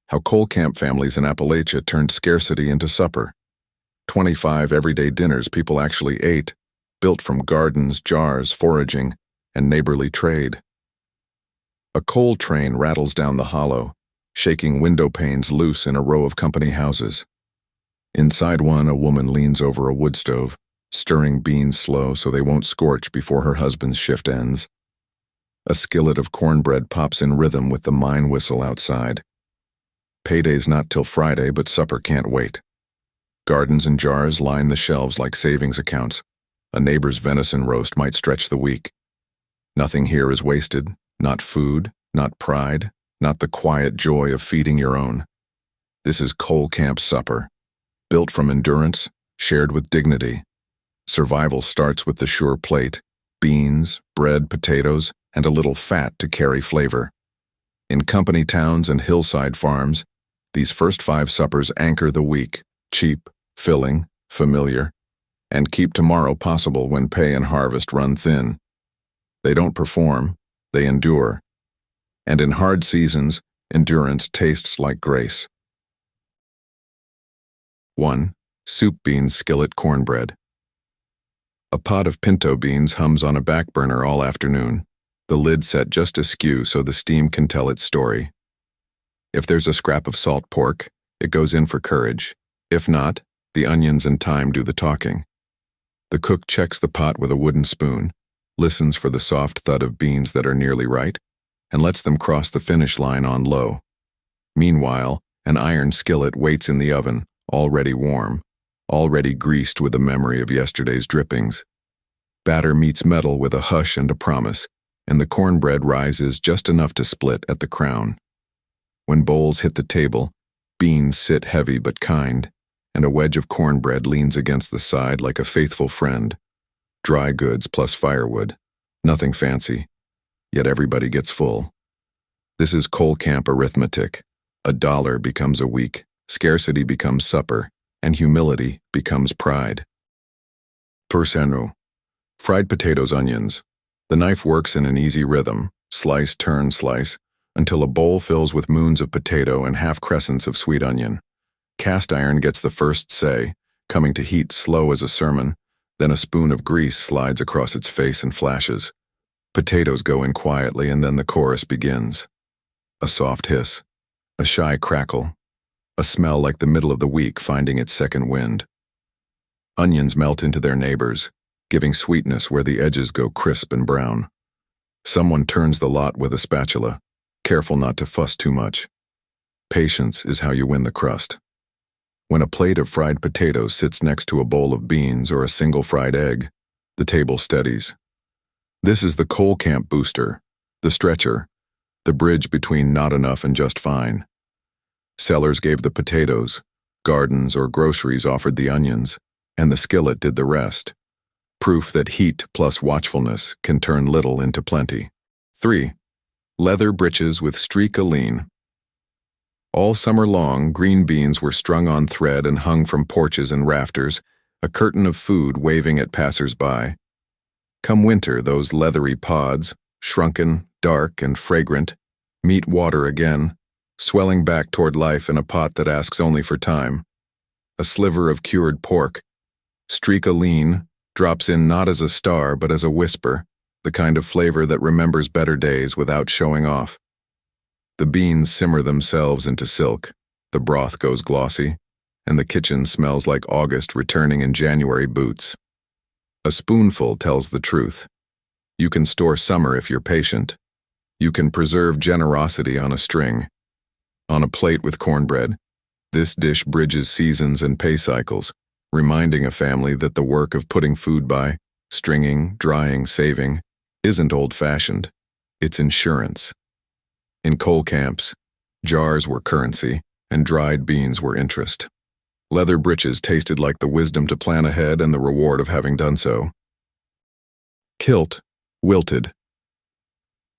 How coal camp families in Appalachia turned scarcity into supper. 25 everyday dinners people actually ate, built from gardens, jars, foraging, and neighborly trade. A coal train rattles down the hollow, shaking window panes loose in a row of company houses. Inside one, a woman leans over a wood stove, stirring beans slow so they won't scorch before her husband's shift ends. A skillet of cornbread pops in rhythm with the mine whistle outside. Payday's not till Friday, but supper can't wait. Gardens and jars line the shelves like savings accounts. A neighbor's venison roast might stretch the week. Nothing here is wasted, not food, not pride, not the quiet joy of feeding your own. This is coal camp supper, built from endurance, shared with dignity. Survival starts with the sure plate, beans, bread, potatoes, and a little fat to carry flavor. In company towns and hillside farms, these first 5 suppers anchor the week, cheap, filling, familiar, and keep tomorrow possible when pay and harvest run thin. They don't perform, they endure. And in hard seasons, endurance tastes like grace. 1. Soup beans skillet cornbread. A pot of pinto beans hums on a back burner all afternoon, the lid set just askew so the steam can tell its story. If there's a scrap of salt pork, it goes in for courage. If not, the onions and thyme do the talking. The cook checks the pot with a wooden spoon, listens for the soft thud of beans that are nearly right, and lets them cross the finish line on low. Meanwhile, an iron skillet waits in the oven, already warm, already greased with the memory of yesterday's drippings. Batter meets metal with a hush and a promise, and the cornbread rises just enough to split at the crown. When bowls hit the table, beans sit heavy but kind, and a wedge of cornbread leans against the side like a faithful friend. Dry goods plus firewood, nothing fancy, yet everybody gets full. This is coal camp arithmetic. $1 becomes a week, scarcity becomes supper, and humility becomes pride. Persano. Fried potatoes, onions. The knife works in an easy rhythm, slice, turn, slice, until a bowl fills with moons of potato and half crescents of sweet onion. Cast iron gets the first say, coming to heat slow as a sermon, then a spoon of grease slides across its face and flashes. Potatoes go in quietly, and then the chorus begins. A soft hiss, a shy crackle, a smell like the middle of the week finding its second wind. Onions melt into their neighbors, giving sweetness where the edges go crisp and brown. Someone turns the lot with a spatula, careful not to fuss too much. Patience is how you win the crust. When a plate of fried potatoes sits next to a bowl of beans or a single fried egg, the table steadies. This is the coal camp booster, the stretcher, the bridge between not enough and just fine. Sellers gave the potatoes, gardens or groceries offered the onions, and the skillet did the rest. Proof that heat plus watchfulness can turn little into plenty. 3. Leather breeches with streak of lean. All summer long, green beans were strung on thread and hung from porches and rafters, a curtain of food waving at passers-by. Come winter, those leathery pods, shrunken, dark, and fragrant, meet water again, swelling back toward life in a pot that asks only for time. A sliver of cured pork, streak of lean, drops in not as a star but as a whisper, the kind of flavor that remembers better days without showing off. The beans simmer themselves into silk, the broth goes glossy, and the kitchen smells like August returning in January boots. A spoonful tells the truth. You can store summer if you're patient. You can preserve generosity on a string. On a plate with cornbread, this dish bridges seasons and pay cycles, reminding a family that the work of putting food by, stringing, drying, saving, isn't old-fashioned. It's insurance. In coal camps, jars were currency, and dried beans were interest. Leather breeches tasted like the wisdom to plan ahead and the reward of having done so. Kilt, wilted.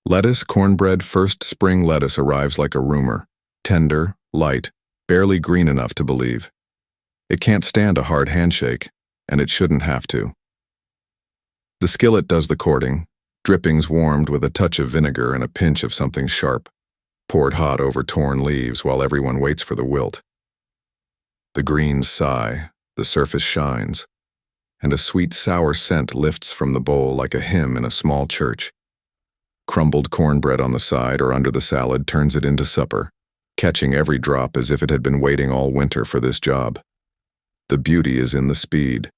Lettuce, cornbread, first spring lettuce arrives like a rumor, tender, light, barely green enough to believe. It can't stand a hard handshake, and it shouldn't have to. The skillet does the courting, drippings warmed with a touch of vinegar and a pinch of something sharp. poured hot over torn leaves while everyone waits for the wilt. The greens sigh, the surface shines, and a sweet sour scent lifts from the bowl like a hymn in a small church. Crumbled cornbread on the side or under the salad turns it into supper, catching every drop as if it had been waiting all winter for this job. The beauty is in the speed.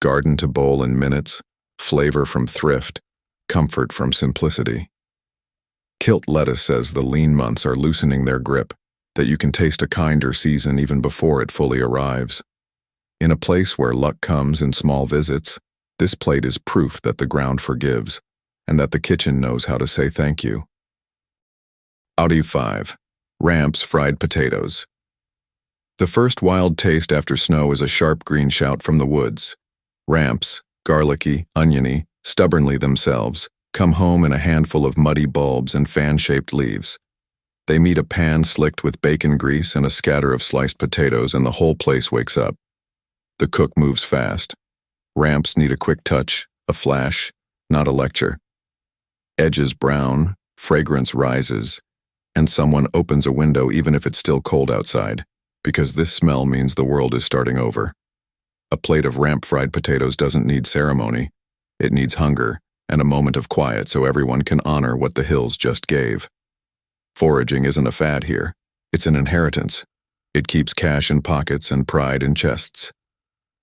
Garden to bowl in minutes, flavor from thrift, comfort from simplicity. Kilt lettuce says the lean months are loosening their grip, that you can taste a kinder season even before it fully arrives. In a place where luck comes in small visits, this plate is proof that the ground forgives, and that the kitchen knows how to say thank you. Audi 5. Ramps fried potatoes. The first wild taste after snow is a sharp green shout from the woods. Ramps, garlicky, oniony, stubbornly themselves, come home in a handful of muddy bulbs and fan-shaped leaves. They meet a pan slicked with bacon grease and a scatter of sliced potatoes, and the whole place wakes up. The cook moves fast. Ramps need a quick touch, a flash, not a lecture. Edges brown, fragrance rises, and someone opens a window even if it's still cold outside, because this smell means the world is starting over. A plate of ramp fried potatoes doesn't need ceremony. It needs hunger and a moment of quiet so everyone can honor what the hills just gave. Foraging isn't a fad here. It's an inheritance. It keeps cash in pockets and pride in chests.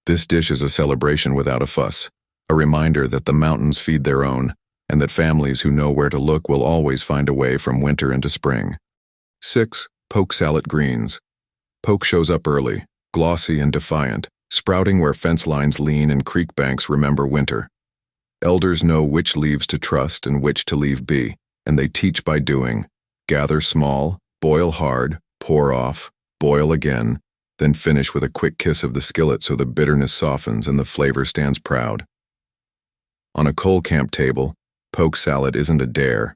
This dish is a celebration without a fuss, a reminder that the mountains feed their own, and that families who know where to look will always find a way from winter into spring. 6. Poke salad greens. Poke shows up early, glossy and defiant, sprouting where fence lines lean and creek banks remember winter. Elders know which leaves to trust and which to leave be, and they teach by doing. Gather small, boil hard, pour off, boil again, then finish with a quick kiss of the skillet so the bitterness softens and the flavor stands proud. On a coal camp table, poke salad isn't a dare.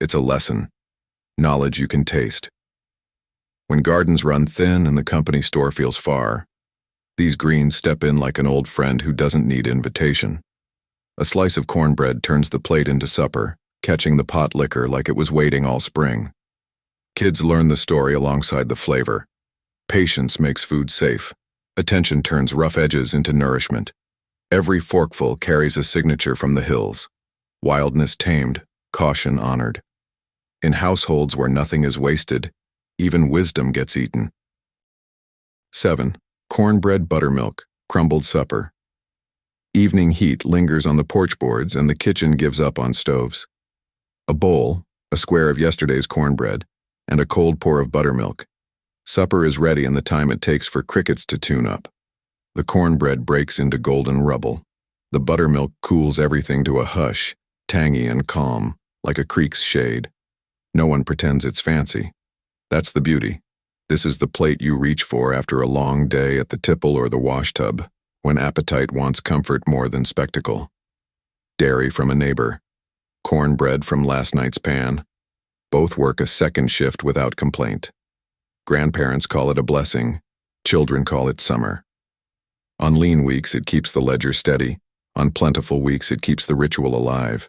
It's a lesson. Knowledge you can taste. When gardens run thin and the company store feels far, these greens step in like an old friend who doesn't need invitation. A slice of cornbread turns the plate into supper, catching the pot liquor like it was waiting all spring. Kids learn the story alongside the flavor. Patience makes food safe. Attention turns rough edges into nourishment. Every forkful carries a signature from the hills. Wildness tamed, caution honored. In households where nothing is wasted, even wisdom gets eaten. 7. Cornbread buttermilk, crumbled supper. Evening heat lingers on the porch boards and the kitchen gives up on stoves. A bowl, a square of yesterday's cornbread, and a cold pour of buttermilk. Supper is ready in the time it takes for crickets to tune up. The cornbread breaks into golden rubble. The buttermilk cools everything to a hush, tangy and calm, like a creek's shade. No one pretends it's fancy. That's the beauty. This is the plate you reach for after a long day at the tipple or the wash tub, when appetite wants comfort more than spectacle. Dairy from a neighbor. Cornbread from last night's pan. Both work a second shift without complaint. Grandparents call it a blessing. Children call it summer. On lean weeks, it keeps the ledger steady. On plentiful weeks, it keeps the ritual alive.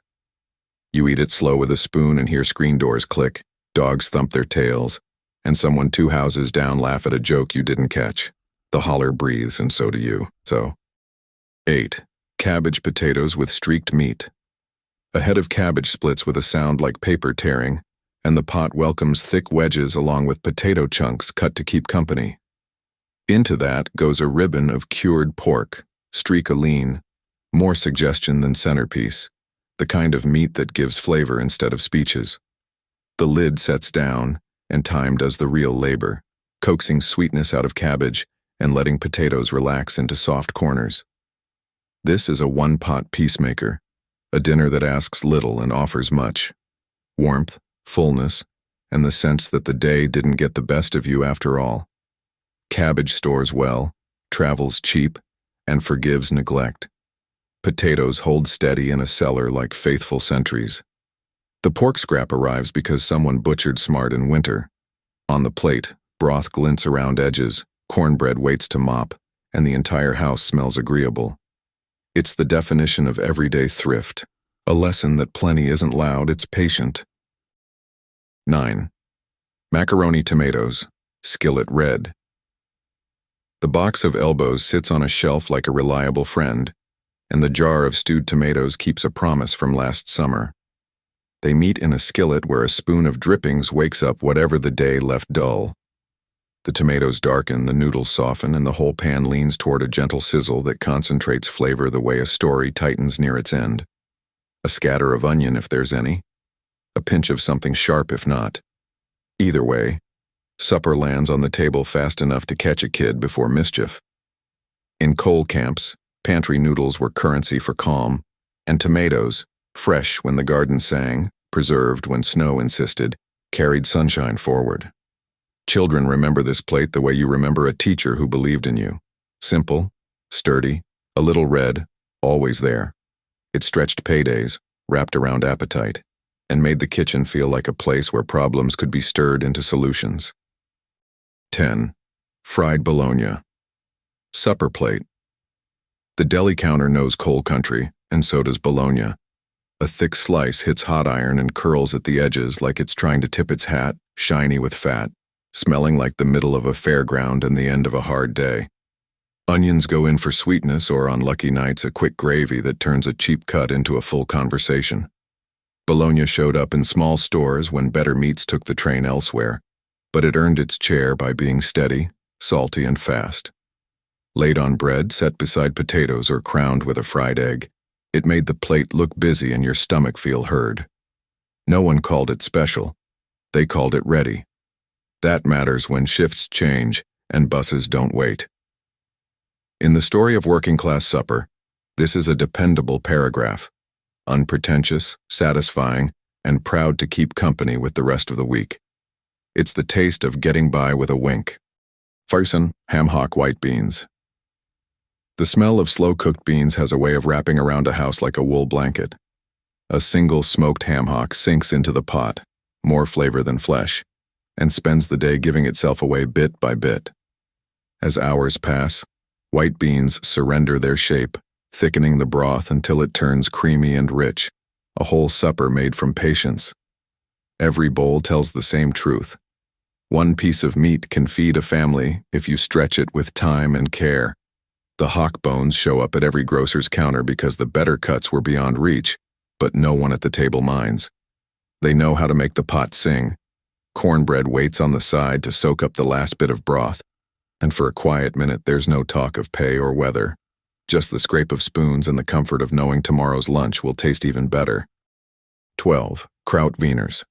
You eat it slow with a spoon and hear screen doors click, dogs thump their tails, and someone 2 houses down laugh at a joke you didn't catch. The holler breathes, and so do you. 8. Cabbage potatoes with streaked meat. A head of cabbage splits with a sound like paper tearing, and the pot welcomes thick wedges along with potato chunks cut to keep company. Into that goes a ribbon of cured pork, streak a lean, more suggestion than centerpiece, the kind of meat that gives flavor instead of speeches. The lid sets down, and time does the real labor, coaxing sweetness out of cabbage and letting potatoes relax into soft corners. This is a one-pot peacemaker, a dinner that asks little and offers much. Warmth, fullness, and the sense that the day didn't get the best of you after all. Cabbage stores well, travels cheap, and forgives neglect. Potatoes hold steady in a cellar like faithful sentries. The pork scrap arrives because someone butchered smart in winter. On the plate, broth glints around edges, cornbread waits to mop, and the entire house smells agreeable. It's the definition of everyday thrift, a lesson that plenty isn't loud, it's patient. 9. Macaroni tomatoes, skillet red. The box of elbows sits on a shelf like a reliable friend, and the jar of stewed tomatoes keeps a promise from last summer. They meet in a skillet where a spoon of drippings wakes up whatever the day left dull. The tomatoes darken, the noodles soften, and the whole pan leans toward a gentle sizzle that concentrates flavor the way a story tightens near its end. A scatter of onion if there's any, a pinch of something sharp if not. Either way, supper lands on the table fast enough to catch a kid before mischief. In coal camps, pantry noodles were currency for calm, and tomatoes, fresh when the garden sang, preserved when snow insisted, carried sunshine forward. Children remember this plate the way you remember a teacher who believed in you. Simple, sturdy, a little red, always there. It stretched paydays, wrapped around appetite, and made the kitchen feel like a place where problems could be stirred into solutions. 10. Fried bologna. Supper plate. The deli counter knows coal country, and so does bologna. A thick slice hits hot iron and curls at the edges like it's trying to tip its hat, shiny with fat, smelling like the middle of a fairground and the end of a hard day. Onions go in for sweetness or, on lucky nights, a quick gravy that turns a cheap cut into a full conversation. Bologna showed up in small stores when better meats took the train elsewhere, but it earned its chair by being steady, salty, and fast. Laid on bread, set beside potatoes, or crowned with a fried egg, it made the plate look busy and your stomach feel heard. No one called it special. They called it ready. That matters when shifts change and buses don't wait. In the story of working-class supper, this is a dependable paragraph, unpretentious, satisfying, and proud to keep company with the rest of the week. It's the taste of getting by with a wink. Venison, ham hock white beans. The smell of slow-cooked beans has a way of wrapping around a house like a wool blanket. A single smoked ham hock sinks into the pot, more flavor than flesh, and spends the day giving itself away bit by bit. As hours pass, white beans surrender their shape, thickening the broth until it turns creamy and rich, a whole supper made from patience. Every bowl tells the same truth. One piece of meat can feed a family if you stretch it with time and care. The hock bones show up at every grocer's counter because the better cuts were beyond reach, but no one at the table minds. They know how to make the pot sing. Cornbread waits on the side to soak up the last bit of broth, and for a quiet minute there's no talk of pay or weather, just the scrape of spoons and the comfort of knowing tomorrow's lunch will taste even better. 12. Kraut wieners.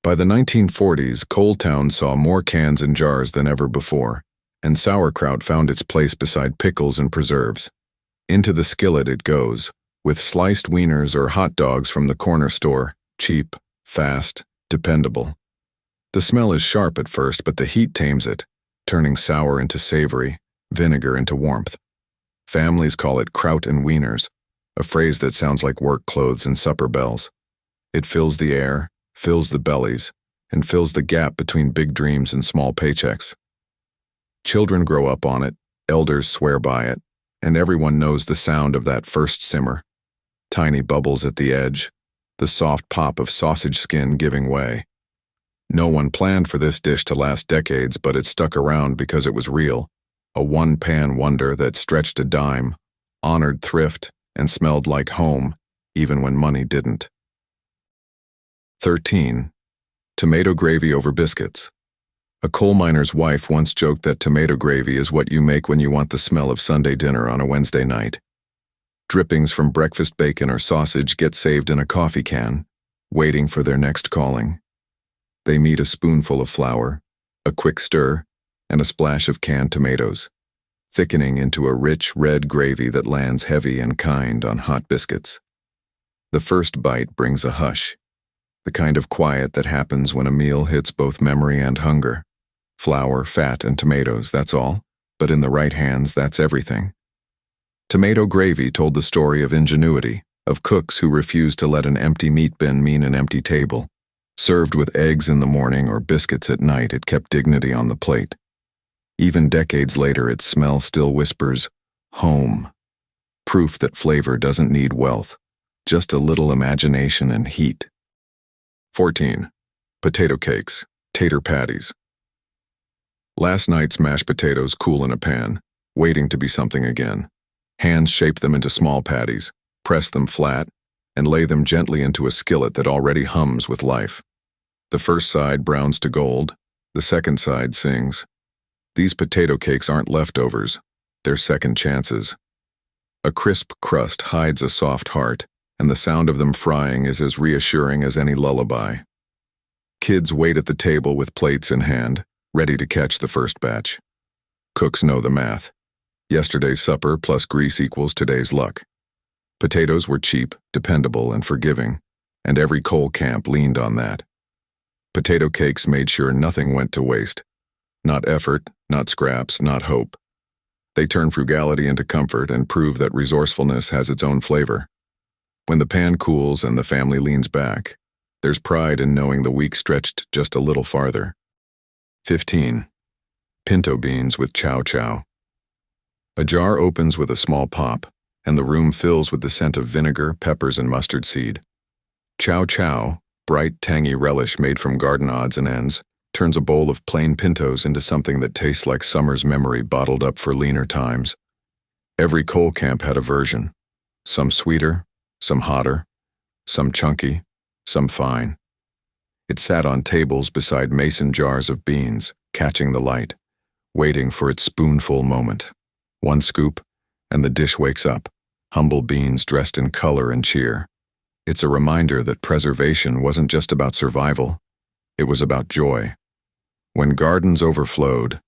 By the 1940s, Coal Town saw more cans and jars than ever before, and sauerkraut found its place beside pickles and preserves. Into the skillet it goes, with sliced wieners or hot dogs from the corner store, cheap, fast, dependable. The smell is sharp at first, but the heat tames it, turning sour into savory, vinegar into warmth. Families call it kraut and wieners, a phrase that sounds like work clothes and supper bells. It fills the air, fills the bellies, and fills the gap between big dreams and small paychecks. Children grow up on it, elders swear by it, and everyone knows the sound of that first simmer. Tiny bubbles at the edge, the soft pop of sausage skin giving way. No one planned for this dish to last decades, but it stuck around because it was real, a one-pan wonder that stretched a dime, honored thrift, and smelled like home, even when money didn't. 13. Tomato gravy over biscuits. A coal miner's wife once joked that tomato gravy is what you make when you want the smell of Sunday dinner on a Wednesday night. Drippings from breakfast bacon or sausage get saved in a coffee can, waiting for their next calling. They meet a spoonful of flour, a quick stir, and a splash of canned tomatoes, thickening into a rich red gravy that lands heavy and kind on hot biscuits. The first bite brings a hush, the kind of quiet that happens when a meal hits both memory and hunger. Flour, fat, and tomatoes, that's all, but in the right hands, that's everything. Tomato gravy told the story of ingenuity, of cooks who refused to let an empty meat bin mean an empty table. Served with eggs in the morning or biscuits at night, it kept dignity on the plate. Even decades later, its smell still whispers, home. Proof that flavor doesn't need wealth, just a little imagination and heat. 14. Potato cakes, Tater patties. Last night's mashed potatoes cool in a pan, waiting to be something again. Hands shape them into small patties, press them flat, and lay them gently into a skillet that already hums with life. The first side browns to gold, the second side sings. These potato cakes aren't leftovers, they're second chances. A crisp crust hides a soft heart, and the sound of them frying is as reassuring as any lullaby. Kids wait at the table with plates in hand, ready to catch the first batch. Cooks know the math. Yesterday's supper plus grease equals today's luck. Potatoes were cheap, dependable, and forgiving, and every coal camp leaned on that. Potato cakes made sure nothing went to waste. Not effort, not scraps, not hope. They turn frugality into comfort and prove that resourcefulness has its own flavor. When the pan cools and the family leans back, there's pride in knowing the week stretched just a little farther. 15. Pinto beans with chow chow. A jar opens with a small pop, and the room fills with the scent of vinegar, peppers, and mustard seed. Chow chow, bright, tangy relish made from garden odds and ends, turns a bowl of plain pintos into something that tastes like summer's memory bottled up for leaner times. Every coal camp had a version. Some sweeter, some hotter, some chunky, some fine. It sat on tables beside mason jars of beans, catching the light, waiting for its spoonful moment. One scoop, and the dish wakes up, humble beans dressed in color and cheer. It's a reminder that preservation wasn't just about survival, it was about joy. When gardens overflowed,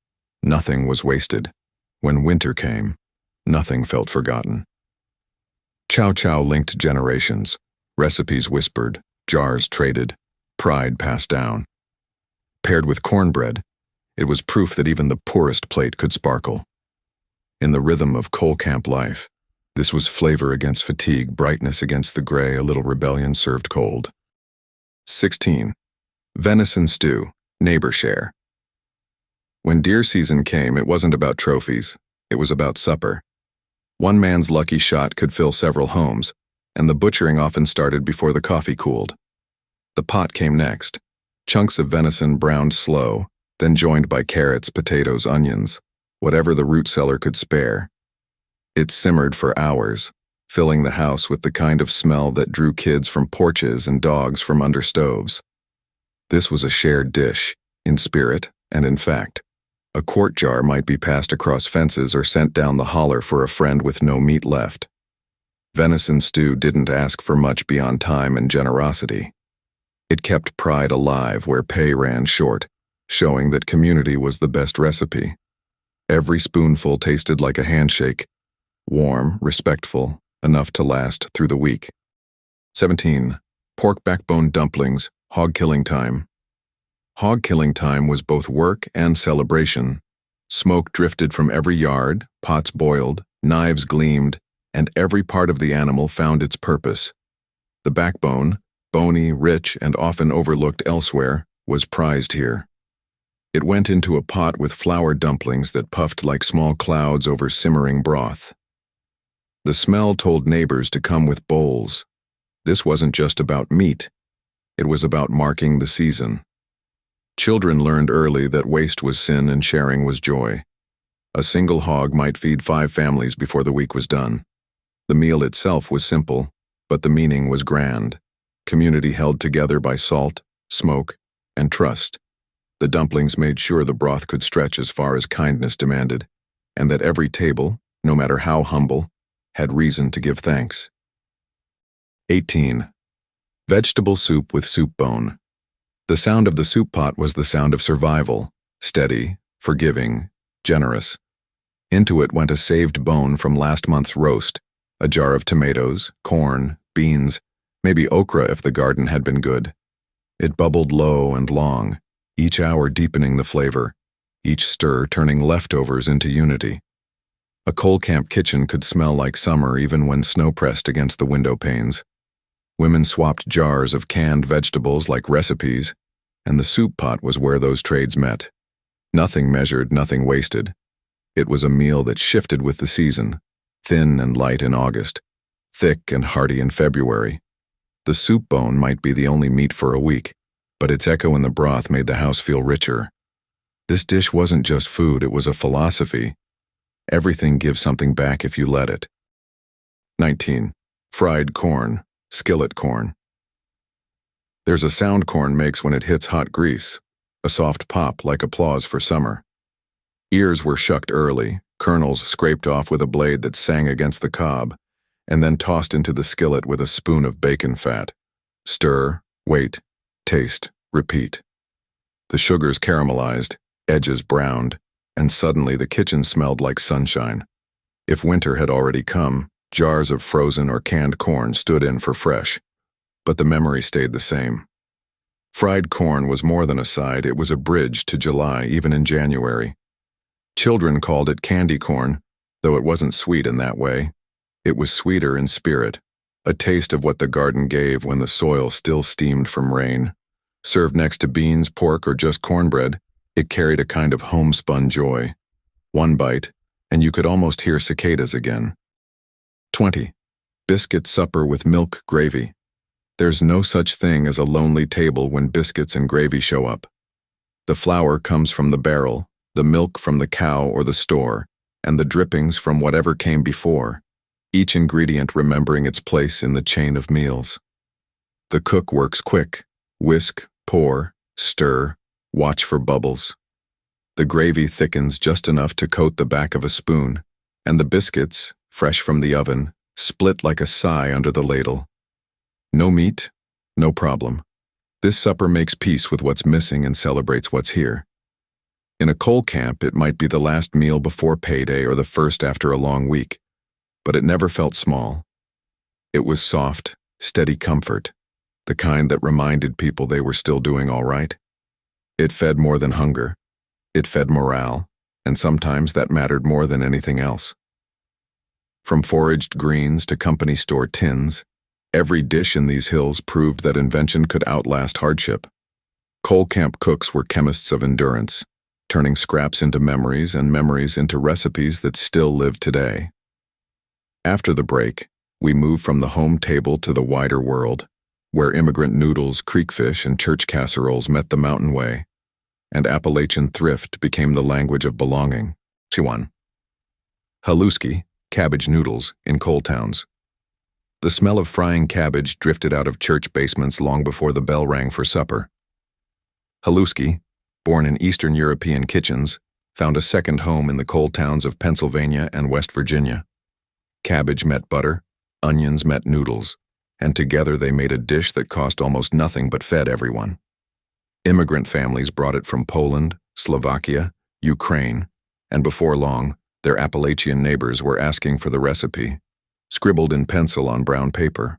nothing was wasted. When winter came, nothing felt forgotten. Chow chow linked generations, recipes whispered, jars traded, pride passed down. Paired with cornbread, it was proof that even the poorest plate could sparkle. In the rhythm of coal camp life, this was flavor against fatigue, brightness against the gray, a little rebellion served cold. 16. Venison stew, neighbor share. When deer season came, it wasn't about trophies, it was about supper. One man's lucky shot could fill several homes, and the butchering often started before the coffee cooled. The pot came next, chunks of venison browned slow, then joined by carrots, potatoes, onions, whatever the root cellar could spare. It simmered for hours, filling the house with the kind of smell that drew kids from porches and dogs from under stoves. This was a shared dish, in spirit and in fact. A quart jar might be passed across fences or sent down the holler for a friend with no meat left. Venison stew didn't ask for much beyond time and generosity. It kept pride alive where pay ran short, showing that community was the best recipe. Every spoonful tasted like a handshake, warm, respectful, enough to last through the week. 17. Pork backbone dumplings, hog killing time. Hog killing time was both work and celebration. Smoke drifted from every yard, pots boiled, knives gleamed, and every part of the animal found its purpose. The backbone, bony, rich, and often overlooked elsewhere, was prized here. It went into a pot with flour dumplings that puffed like small clouds over simmering broth. The smell told neighbors to come with bowls. This wasn't just about meat. It was about marking the season. Children learned early that waste was sin and sharing was joy. A single hog might feed 5 families before the week was done. The meal itself was simple, but the meaning was grand. Community held together by salt, smoke, and trust. The dumplings made sure the broth could stretch as far as kindness demanded, and that every table, no matter how humble, had reason to give thanks. 18. Vegetable soup with soup bone. The sound of the soup pot was the sound of survival, steady, forgiving, generous. Into it went a saved bone from last month's roast, a jar of tomatoes, corn, beans, maybe okra if the garden had been good. It bubbled low and long, each hour deepening the flavor, each stir turning leftovers into unity. A coal camp kitchen could smell like summer even when snow pressed against the window panes. Women swapped jars of canned vegetables like recipes, and the soup pot was where those trades met. Nothing measured, nothing wasted. It was a meal that shifted with the season, thin and light in August, thick and hearty in February. The soup bone might be the only meat for a week, but its echo in the broth made the house feel richer. This dish wasn't just food, it was a philosophy. Everything gives something back if you let it. 19. Fried corn, skillet corn. There's a sound corn makes when it hits hot grease, a soft pop like applause for summer. Ears were shucked early, kernels scraped off with a blade that sang against the cob, and then tossed into the skillet with a spoon of bacon fat. Stir, wait, taste, repeat. The sugars caramelized, edges browned, and suddenly the kitchen smelled like sunshine. If winter had already come, jars of frozen or canned corn stood in for fresh, but the memory stayed the same. Fried corn was more than a side, it was a bridge to July, even in January. Children called it candy corn, though it wasn't sweet in that way. It was sweeter in spirit, a taste of what the garden gave when the soil still steamed from rain. Served next to beans, pork, or just cornbread, it carried a kind of homespun joy. One bite, and you could almost hear cicadas again. 20. Biscuit supper with milk gravy. There's no such thing as a lonely table when biscuits and gravy show up. The flour comes from the barrel, the milk from the cow or the store, and the drippings from whatever came before, each ingredient remembering its place in the chain of meals. The cook works quick. Whisk, pour, stir, watch for bubbles. The gravy thickens just enough to coat the back of a spoon, and the biscuits, fresh from the oven, split like a sigh under the ladle. No meat? No problem. This supper makes peace with what's missing and celebrates what's here. In a coal camp, it might be the last meal before payday or the first after a long week, but it never felt small. It was soft, steady comfort, the kind that reminded people they were still doing all right. It fed more than hunger. It fed morale, and sometimes that mattered more than anything else. From foraged greens to company store tins, every dish in these hills proved that invention could outlast hardship. Coal camp cooks were chemists of endurance, turning scraps into memories and memories into recipes that still live today. After the break, we moved from the home table to the wider world, where immigrant noodles, creek fish, and church casseroles met the mountain way, and Appalachian thrift became the language of belonging. Chiwan. Haluski, cabbage noodles, in coal towns. The smell of frying cabbage drifted out of church basements long before the bell rang for supper. Haluski, born in Eastern European kitchens, found a second home in the coal towns of Pennsylvania and West Virginia. Cabbage met butter, onions met noodles, and together they made a dish that cost almost nothing but fed everyone. Immigrant families brought it from Poland, Slovakia, Ukraine, and before long, their Appalachian neighbors were asking for the recipe, scribbled in pencil on brown paper.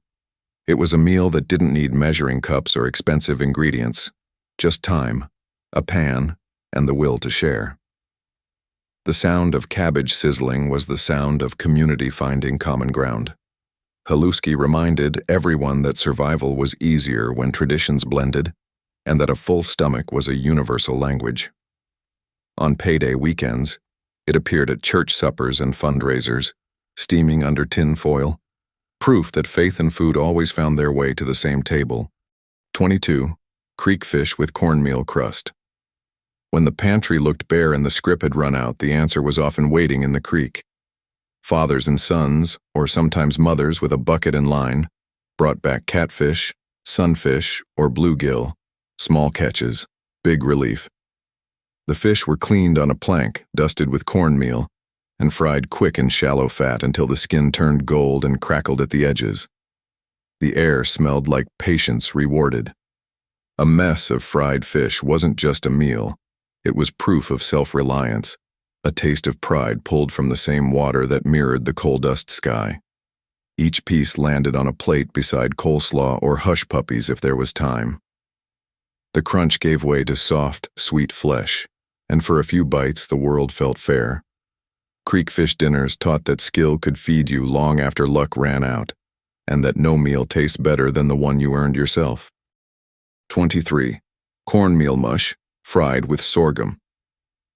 It was a meal that didn't need measuring cups or expensive ingredients, just time, a pan, and the will to share. The sound of cabbage sizzling was the sound of community finding common ground. Haluski reminded everyone that survival was easier when traditions blended, and that a full stomach was a universal language. On payday weekends, it appeared at church suppers and fundraisers, steaming under tin foil, proof that faith and food always found their way to the same table. 22. Creek fish with cornmeal crust. When the pantry looked bare and the scrip had run out, the answer was often waiting in the creek. Fathers and sons, or sometimes mothers with a bucket and line, brought back catfish, sunfish, or bluegill, small catches, big relief. The fish were cleaned on a plank, dusted with cornmeal, and fried quick in shallow fat until the skin turned gold and crackled at the edges. The air smelled like patience rewarded. A mess of fried fish wasn't just a meal, it was proof of self-reliance, a taste of pride pulled from the same water that mirrored the coal dust sky. Each piece landed on a plate beside coleslaw or hush puppies if there was time. The crunch gave way to soft, sweet flesh, and for a few bites the world felt fair. Creek fish dinners taught that skill could feed you long after luck ran out, and that no meal tastes better than the one you earned yourself. 23. Cornmeal mush, fried with sorghum.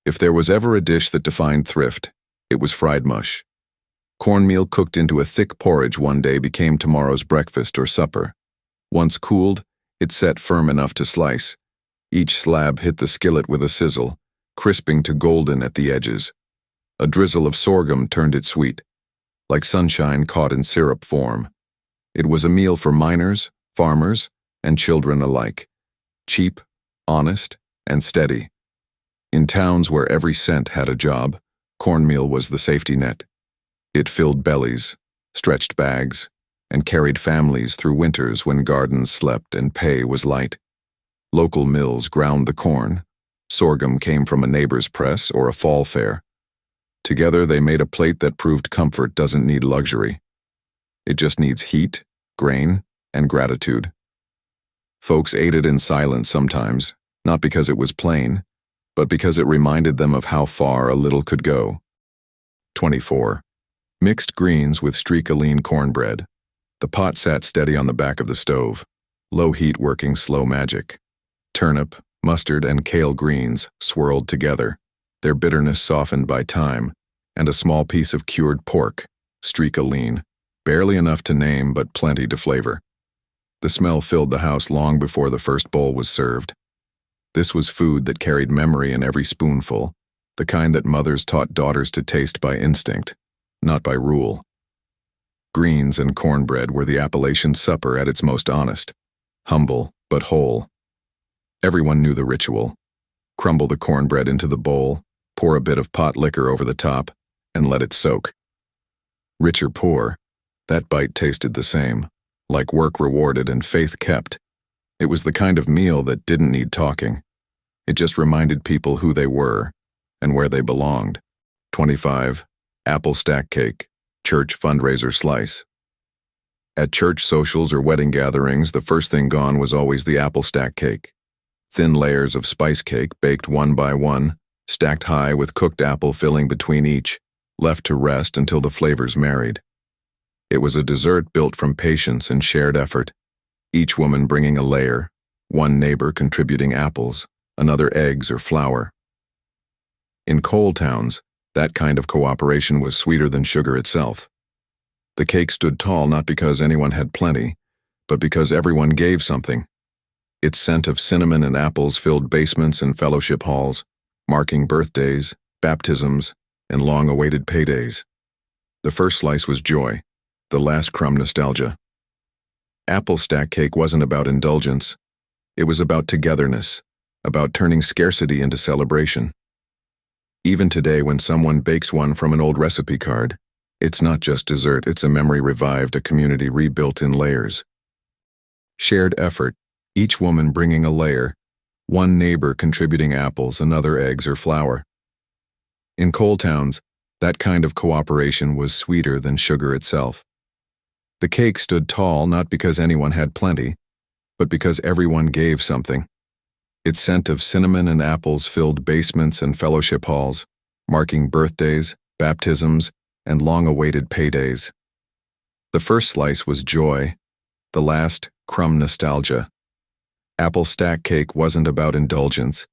If there was ever a dish that defined thrift, it was fried mush. Cornmeal cooked into a thick porridge one day became tomorrow's breakfast or supper. Once cooled, It set firm enough to slice. Each slab hit the skillet with a sizzle, crisping to golden at the edges. A drizzle of sorghum turned it sweet, like sunshine caught in syrup form. It was a meal for miners, farmers, and children alike. Cheap, honest, and steady. In towns where every cent had a job, cornmeal was the safety net. It filled bellies, stretched bags, and carried families through winters when gardens slept and pay was light. Local mills ground the corn. Sorghum came from a neighbor's press or a fall fair. Together they made a plate that proved comfort doesn't need luxury. It just needs heat, grain, and gratitude. Folks ate it in silence sometimes, not because it was plain, but because it reminded them of how far a little could go. 24. Mixed greens with streak-a-lean cornbread. The pot sat steady on the back of the stove, low heat working slow magic. Turnip, mustard, and kale greens swirled together, their bitterness softened by time, and a small piece of cured pork, streak-a-lean, barely enough to name but plenty to flavor. The smell filled the house long before the first bowl was served. This was food that carried memory in every spoonful, the kind that mothers taught daughters to taste by instinct, not by rule. Greens and cornbread were the Appalachian supper at its most honest, humble but whole. Everyone knew the ritual. Crumble the cornbread into the bowl, pour a bit of pot liquor over the top, and let it soak. Rich or poor, that bite tasted the same, like work rewarded and faith kept. It was the kind of meal that didn't need talking. It just reminded people who they were and where they belonged. 25. Apple stack cake, church fundraiser slice. At church socials or wedding gatherings, the first thing gone was always the apple stack cake. Thin layers of spice cake baked one by one, stacked high with cooked apple filling between each, left to rest until the flavors married. It was a dessert built from patience and shared effort, each woman bringing a layer, one neighbor contributing apples, another eggs or flour. In coal towns, that kind of cooperation was sweeter than sugar itself. The cake stood tall not because anyone had plenty, but because everyone gave something. Its scent of cinnamon and apples filled basements and fellowship halls, marking birthdays, baptisms, and long-awaited paydays. The first slice was joy, the last crumb nostalgia. Apple stack cake wasn't about indulgence. It was about togetherness, about turning scarcity into celebration. Even today, when someone bakes one from an old recipe card, it's not just dessert, it's a memory revived, a community rebuilt in layers. Shared effort, each woman bringing a layer, one neighbor contributing apples, another eggs or flour. In coal towns, that kind of cooperation was sweeter than sugar itself. The cake stood tall not because anyone had plenty, but because everyone gave something. Its scent of cinnamon and apples filled basements and fellowship halls, marking birthdays, baptisms, and long-awaited paydays. The first slice was joy, the last, crumb nostalgia. Apple stack cake wasn't about indulgence.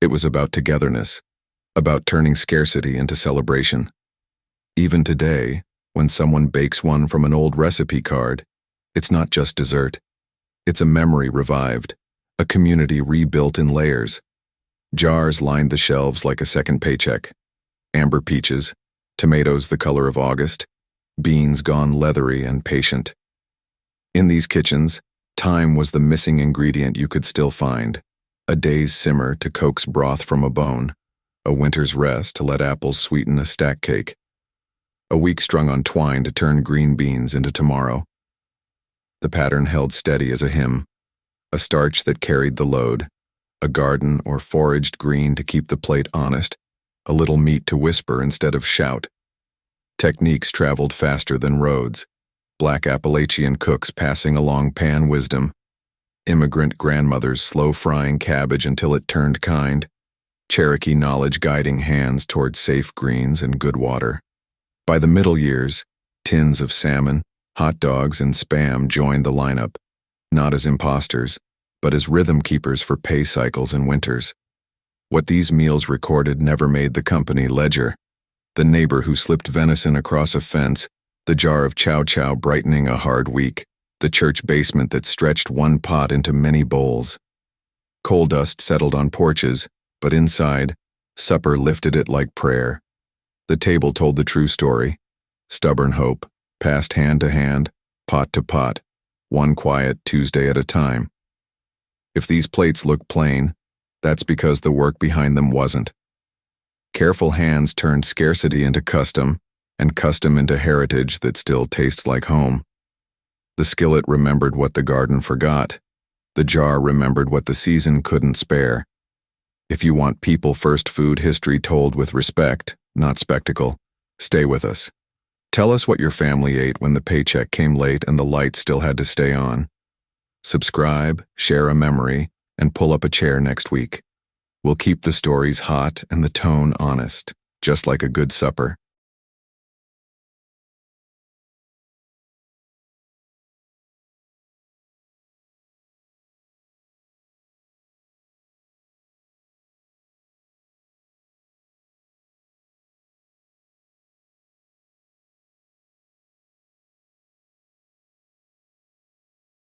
It was about togetherness, about turning scarcity into celebration. Even today, when someone bakes one from an old recipe card, it's not just dessert. It's a memory revived, a community rebuilt in layers. Jars lined the shelves like a second paycheck. Amber peaches, tomatoes the color of August, beans gone leathery and patient. In these kitchens, time was the missing ingredient you could still find. A day's simmer to coax broth from a bone, a winter's rest to let apples sweeten a stack cake, a week strung on twine to turn green beans into tomorrow. The pattern held steady as a hymn, a starch that carried the load, a garden or foraged green to keep the plate honest, a little meat to whisper instead of shout. Techniques traveled faster than roads, black Appalachian cooks passing along pan wisdom, immigrant grandmothers slow frying cabbage until it turned kind, Cherokee knowledge guiding hands toward safe greens and good water. By the middle years, tins of salmon, hot dogs, and Spam joined the lineup, not as imposters, but as rhythm keepers for pay cycles and winters. What these meals recorded never made the company ledger. The neighbor who slipped venison across a fence, the jar of chow chow brightening a hard week, the church basement that stretched one pot into many bowls. Coal dust settled on porches, but inside, supper lifted it like prayer. The table told the true story. Stubborn hope, passed hand to hand, pot to pot, one quiet Tuesday at a time. If these plates look plain, that's because the work behind them wasn't. Careful hands turned scarcity into custom, and custom into heritage that still tastes like home. The skillet remembered what the garden forgot. The jar remembered what the season couldn't spare. If you want people-first food history told with respect, not spectacle, stay with us. Tell us what your family ate when the paycheck came late and the light still had to stay on. Subscribe, share a memory, and pull up a chair next week. We'll keep the stories hot and the tone honest, just like a good supper.